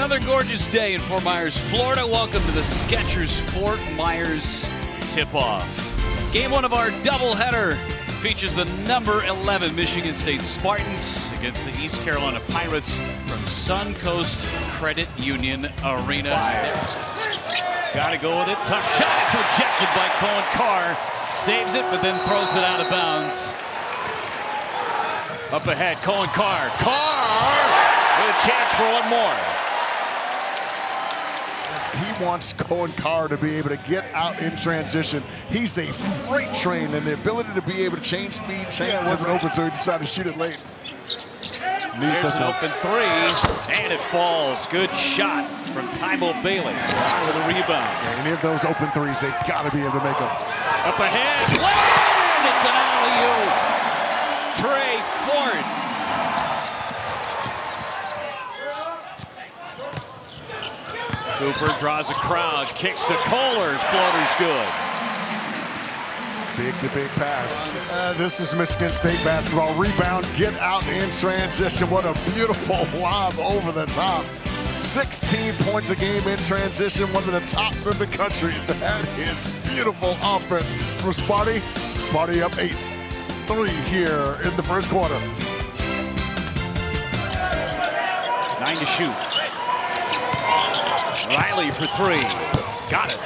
Another gorgeous day in Fort Myers, Florida. Welcome to the Skechers Fort Myers tip-off. Game one of our doubleheader features the number 11 Michigan State Spartans against the East Carolina Pirates from Suncoast Credit Union Arena. Got to go with it. Tough shot. It's rejected by Cohen Carr. Saves it, but then throws it out of bounds. Up ahead, Cohen Carr. Carr with a chance for one more. He wants Cohen Carr to be able to get out in transition. He's a freight train, and the ability to be able to change speed, change wasn't open, so he decided to shoot it late. There's an open three, and it falls. Good shot from Tybo Bailey for the rebound. Yeah, any of those open threes, they got to be able to make them. Up ahead, and it's an alley-oop. Trey Ford. Cooper draws a crowd, kicks to Kohler's floater's good. Big to big pass. This is Michigan State basketball. Rebound, get out in transition. What a beautiful lob over the top. 16 points a game in transition, one of the tops in the country. That is beautiful offense from Sparty. Sparty up 8-3 here in the first quarter. 9 to shoot. Riley for three. Got it.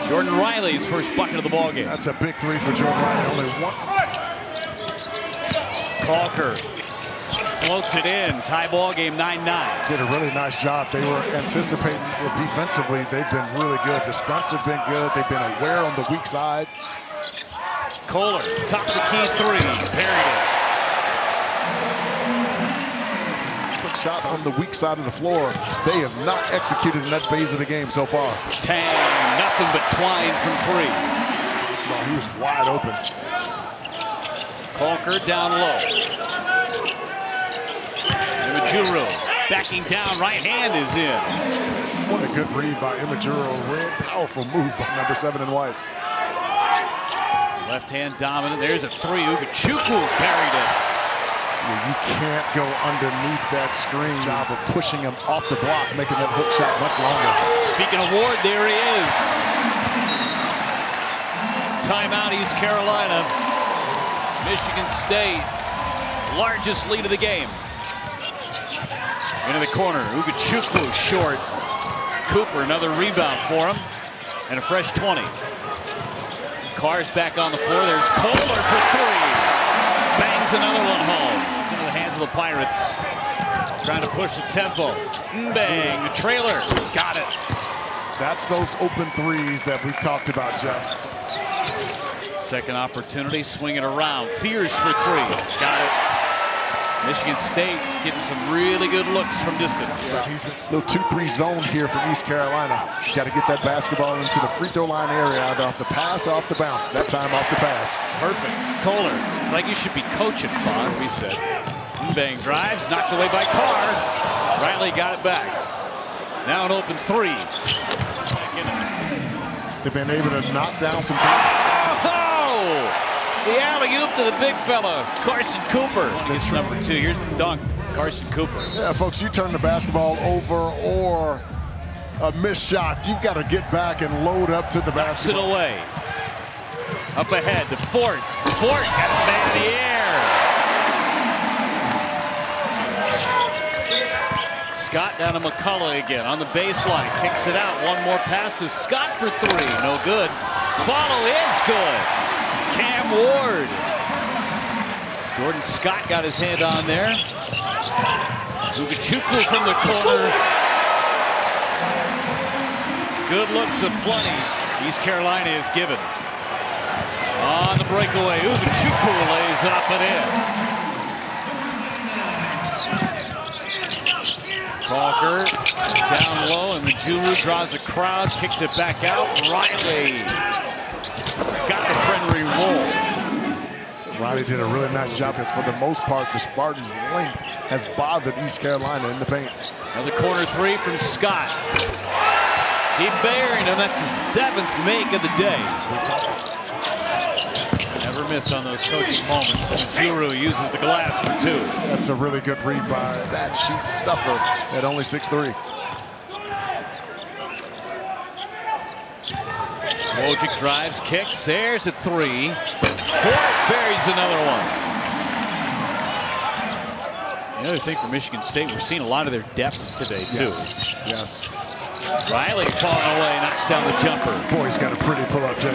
Jordan Riley's first bucket of the ballgame. That's a big three for Jordan Riley. Only one. Calker floats it in. Tie ball game 9-9. Did a really nice job. They were anticipating defensively. They've been really good. The stunts have been good. They've been aware on the weak side. Kohler, top of the key three. Buried it. Shot on the weak side of the floor. They have not executed in that phase of the game so far. Tang, nothing but twine from three. He was wide open. Calker down low. Imajuru backing down, right hand is in. What a good read by Imajuru. Real powerful move by number 7 in white. Left hand dominant. There's a three. Ugochukwu buried it. You can't go underneath that screen. Job of pushing him off the block, making that hook shot much longer. Speaking of Ward, there he is. Timeout, East Carolina. Michigan State, largest lead of the game. Into the corner, Ugochukwu short. Cooper, another rebound for him, and a fresh 20. Carr's back on the floor. There's Kohler for three. Bangs another one home. Into the hands of the Pirates. Trying to push the tempo. Bang, the trailer. Got it. That's those open threes that we talked about, Jeff. Second opportunity, swing it around. Fears for three. Got it. Michigan State getting some really good looks from distance. Yeah, he's a little 2-3 zone here from East Carolina. Got to get that basketball into the free throw line area. Off the pass, off the bounce. That time off the pass. Perfect. Kohler, it's like you should be coaching, Fonz, he said. Bang drives, knocked away by Carr. Riley got it back. Now an open three. They've been able to knock down some. Oh! The alley-oop to the big fella, Carson Cooper. It's number 2. Here's the dunk, Carson Cooper. Yeah, folks, you turn the basketball over or a missed shot, you've got to get back and load up to the basketball. Sit away. Up ahead to Fort. Fort got his man in the air. Scott down to McCullough again on the baseline. Kicks it out. One more pass to Scott for three. No good. Follow is good. Cam Ward. Jordan Scott got his hand on there. Ugochukwu from the corner. Good looks aplenty. East Carolina is given. On the breakaway, Ugochukwu lays it up and in. Calker down low, and Majulu draws the crowd, kicks it back out. Riley got the friendly roll. Riley did a really nice job because for the most part, the Spartans' length has bothered East Carolina in the paint. Another corner three from Scott. Keep burying him. That's the 7th make of the day. Never miss on those coaching moments. Juru uses the glass for 2. That's a really good read by stat sheet stuffer at only 6'3". Wojcik drives, kicks, there's a three. Fort buries another one. The other thing for Michigan State, we're seeing a lot of their depth today, too. Yes. Riley falling away, knocks down the jumper. Boy, he's got a pretty pull-up, Jay.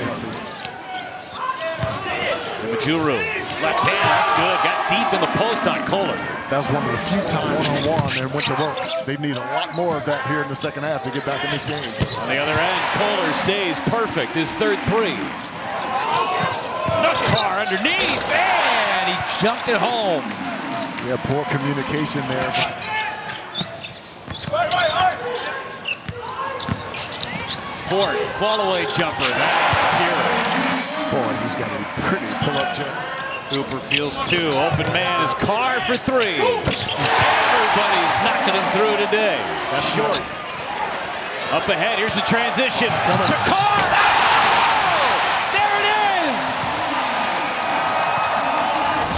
Majuru, left hand, that's good. Got deep in the post on Kohler. That was one of the few times one-on-one and went to work. They need a lot more of that here in the second half to get back in this game. On the other end, Kohler stays perfect, his third three. NASCAR underneath, and he jumped it home. Yeah, poor communication there. Fort, fall-away jumper, that's pure. Boy, he's got a pretty pull-up jump. Cooper feels two. Open man is Carr for three. Everybody's knocking him through today. That's short. Up ahead, here's the transition. To Carr! Oh! There it is!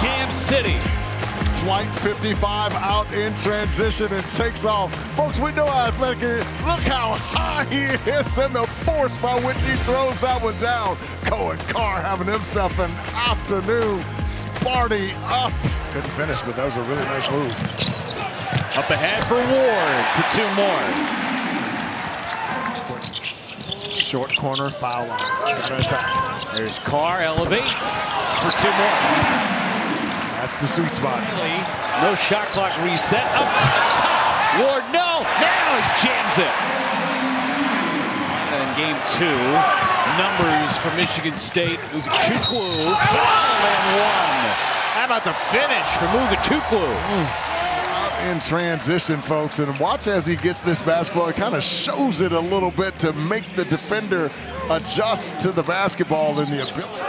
Jam City. Flight 55 out in transition and takes off. Folks, we know how athletic he is. Look how high he is and the force by which he throws that one down. Cohen Carr having himself an afternoon. Sparty up. Couldn't finish, but that was a really nice move. Up ahead for Ward for two more. Short corner, foul line. Gotta attack. There's Carr, elevates for two more. That's the sweet spot. No shot clock reset. Up top. Ward, no. Now he jams it. And game two, numbers for Michigan State. Ugachukwu, foul and one. How about the finish from Ugachukwu? Out in transition, folks. And watch as he gets this basketball. He kind of shows it a little bit to make the defender adjust to the basketball and the ability.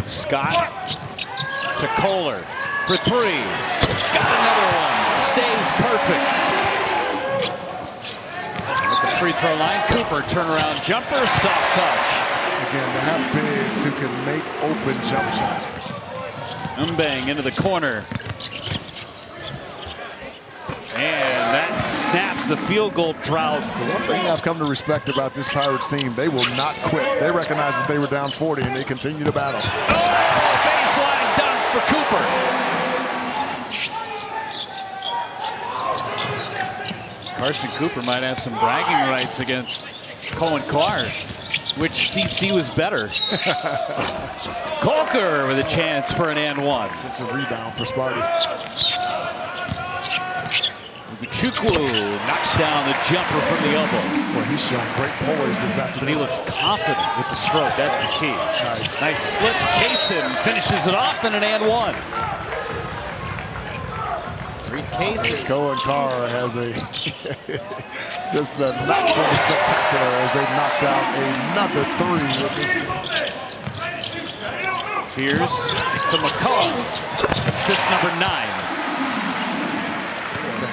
Scott to Kohler for three. Got another one. Stays perfect. At the free throw line, Cooper turnaround jumper, soft touch. Again, to have bigs who can make open jump shots. Mbang into the corner. And that snaps the field goal drought. The one thing I've come to respect about this Pirates team, they will not quit. They recognize that they were down 40 and they continue to battle. Oh, baseline dunk for Cooper. Carson Cooper might have some bragging rights against Cohen Carr. Which CC was better? Coker with a chance for an and one. It's a rebound for Sparty. Chukwu knocks down the jumper from the elbow. Well, he's showing great poise this afternoon. But he looks confident with the stroke. That's the key. Nice. Nice slip. Kaysen finishes it off in an and one. Kaysen. Cohen Carr has a just a knockdown spectacular as they knocked out another three with this. Fears to McCullough. Assist number 9.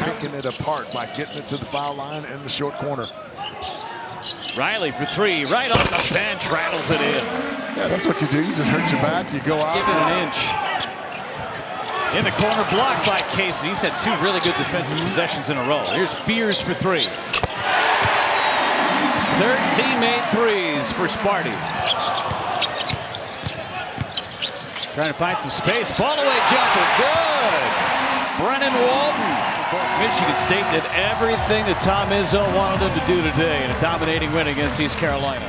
Picking it apart by getting it to the foul line in the short corner. Riley for three, right off the bench, rattles it in. Yeah, that's what you do. You just hurt your back, you go out. Give it an inch. In the corner, blocked by Casey. He's had two really good defensive possessions in a row. Here's Fears for three. 13 made threes for Sparty. Trying to find some space. Fall-away jumper, good. Brennan Walton. Michigan State did everything that Tom Izzo wanted them to do today in a dominating win against East Carolina.